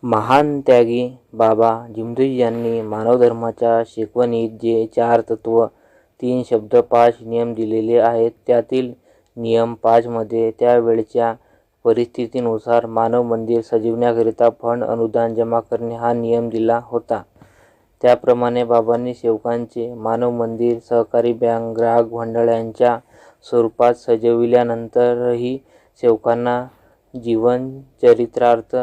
महान त्यागी बाबा जिमदुई यांनी मानवधर्माच्या शिकवणीत जे 4 तत्व, 3 शब्द, 5 नियम दिलेले आहेत, त्यातील नियम 5 मध्ये त्यावेळच्या परिस्थितीनुसार मानव मंदिर सजविण्याकरिता फंड अनुदान जमा करणे हा नियम दिला होता. त्याप्रमाणे बाबांनी सेवकांचे मानव मंदिर सहकारी बँक, ग्राहक मंडळ यांच्या स्वरूपात सजविल्यानंतरही सेवकांना जीवनचरित्रार्थ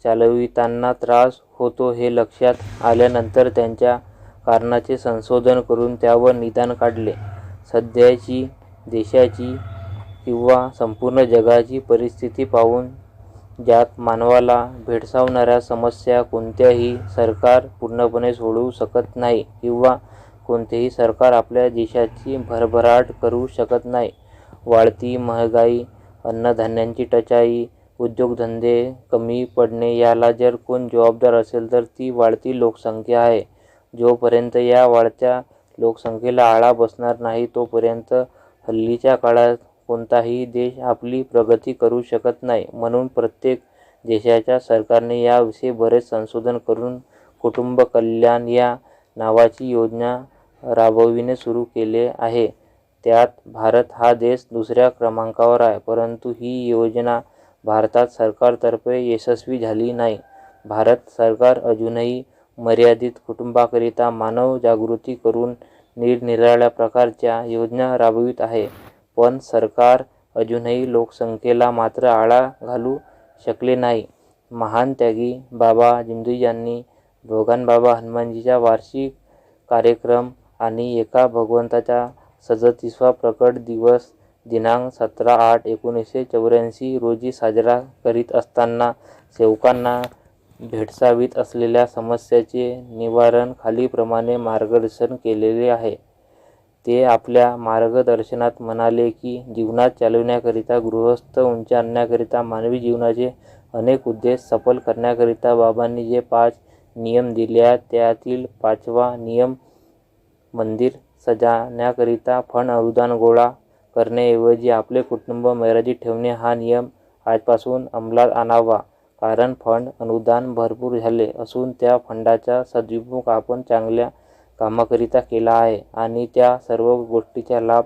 चालविताना त्रास होतो हे लक्षात आल्यानंतर त्यांच्या कारणाचे संशोधन करून त्यावर निदान काढले. सध्याची देशाची किंवा संपूर्ण जगाची परिस्थिती पाहून ज्यात मानवाला भेडसावणाऱ्या समस्या कोणत्याही सरकार पूर्णपणे सोडवू शकत नाही किंवा कोणतेही सरकार आपल्या देशाची भरभराट करू शकत नाही. वाढती महागाई, अन्नधान्याची टंचाई, उद्योगधंदे कमी पडणे याला जर कोण जबाबदार असेल तर ती वाढती लोकसंख्या आहे. जोपर्यंत या वाढत्या लोकसंख्येला आळा बसणार नाही तोपर्यंत हल्लीच्या काळात कोणताही देश आपली प्रगती करू शकत नाही. म्हणून प्रत्येक देशाच्या सरकारने याविषयी बरेच संशोधन करून कुटुंब कल्याण या नावाची योजना राबविणे सुरू केले आहे. त्यात भारत हा देश दुसऱ्या क्रमांकावर आहे. परंतु ही योजना भारतात सरकारतर्फे यशस्वी झाली नाही. भारत सरकार अजूनही मर्यादित कुटुंबाकरिता मानव जागृती करून निरनिराळ्या प्रकारच्या योजना राबवित आहे. पण सरकार अजूनही लोकसंख्येला मात्र आळा घालू शकले नाही. महान त्यागी बाबा जिमदुई यांनी भगवान बाबा हनुमानजीचा वार्षिक कार्यक्रम आणि एका भगवंताचा 37वा प्रकट दिवस दिनांक 17/8/1984 रोजी साजरा करीत असताना सेवकांना भेडसावीत असलेल्या समस्यांचे निवारण खालीलप्रमाणे मार्गदर्शन केलेले आहे. ते आपल्या मार्गदर्शनात म्हणाले की जीवनात चालविण्याकरिता, गृहस्थ उंच आणण्याकरिता, मानवी जीवनाचे अनेक उद्देश सफल करण्याकरिता बाबांनी जे 5 नियम दिले आहेत त्यातील 5वा नियम मंदिर सजावण्याकरिता फंड अनुदान गोळा करण्याऐवजी आपले कुटुंब मर्यादित ठेवणे हा नियम आजपासून अंमलात आणावा. कारण फंड अनुदान भरपूर झाले असून त्या फंडाचा सदुपयोग आपण चांगल्या कामाकरिता केला आहे आणि त्या सर्व गोष्टीचा लाभ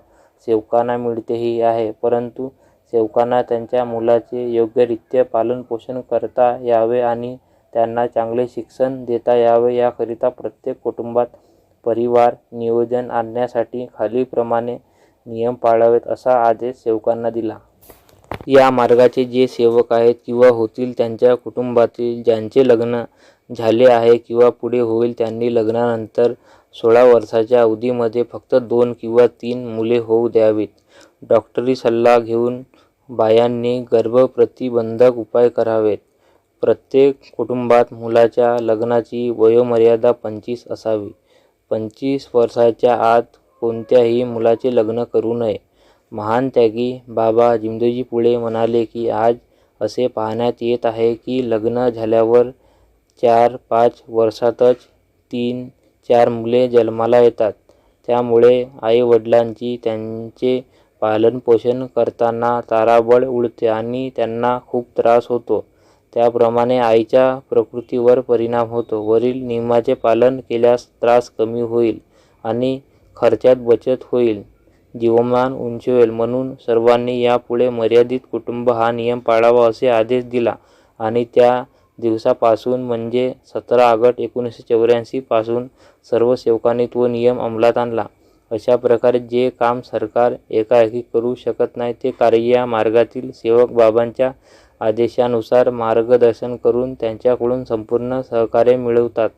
सेवकांना मिळतेही आहे. परंतु सेवकांना त्यांच्या मुलाचे योग्यरित्या पालनपोषण करता यावे आणि त्यांना चांगले शिक्षण देता यावे याकरिता प्रत्येक कुटुंबात परिवार नियोजन आणण्यासाठी खालीलप्रमाणे नियम पाळावेत असा आदेश सेवकांना दिला. या मार्गाचे जे सेवक आहेत किंवा होतील त्यांच्या कुटुंबातील ज्यांचे लग्न झाले आहे किंवा पुढे होईल त्यांनी लग्नानंतर 16 वर्षाच्या अवधीमध्ये फक्त 2 किंवा 3 मुले होऊ द्यावीत. डॉक्टरी सल्ला घेऊन बायांनी गर्भप्रतिबंधक उपाय करावेत. प्रत्येक कुटुंबात मुलाच्या लग्नाची वयोमर्यादा 25 असावी. 25 वर्षाच्या आत कोणत्याही मुलाचे लग्न करू नये. महान त्यागी बाबा जिमदुई पुढे म्हणाले की आज असे पाहण्यात येत आहे की लग्न झाल्यावर 4-5 वर्षातच 3-4 मुले जन्माला येतात. त्यामुळे आईवडिलांची त्यांचे पालनपोषण करताना तारांबळ उडते आणि त्यांना खूप त्रास होतो. त्याप्रमाणे आईच्या प्रकृतीवर परिणाम होतो. वरील नियमाचे पालन केल्यास त्रास कमी होईल आणि खर्चात बचत होईल, जीवनमान उंचावेल. म्हणून सर्वांनी यापुढे मर्यादित कुटुंब हा नियम पाळावा असे आदेश दिला आणि त्या दिवसापासून म्हणजे 17/8/1984 पासून सर्व सेवकांनी तो नियम अंमलात आणला. अशा प्रकारे जे काम सरकार एकाएकी करू शकत नाही ते कार्य या मार्गातील सेवक बाबांच्या आदेशानुसार मार्गदर्शन करून त्यांच्याकडून संपूर्ण सहकार्य मिळवतात.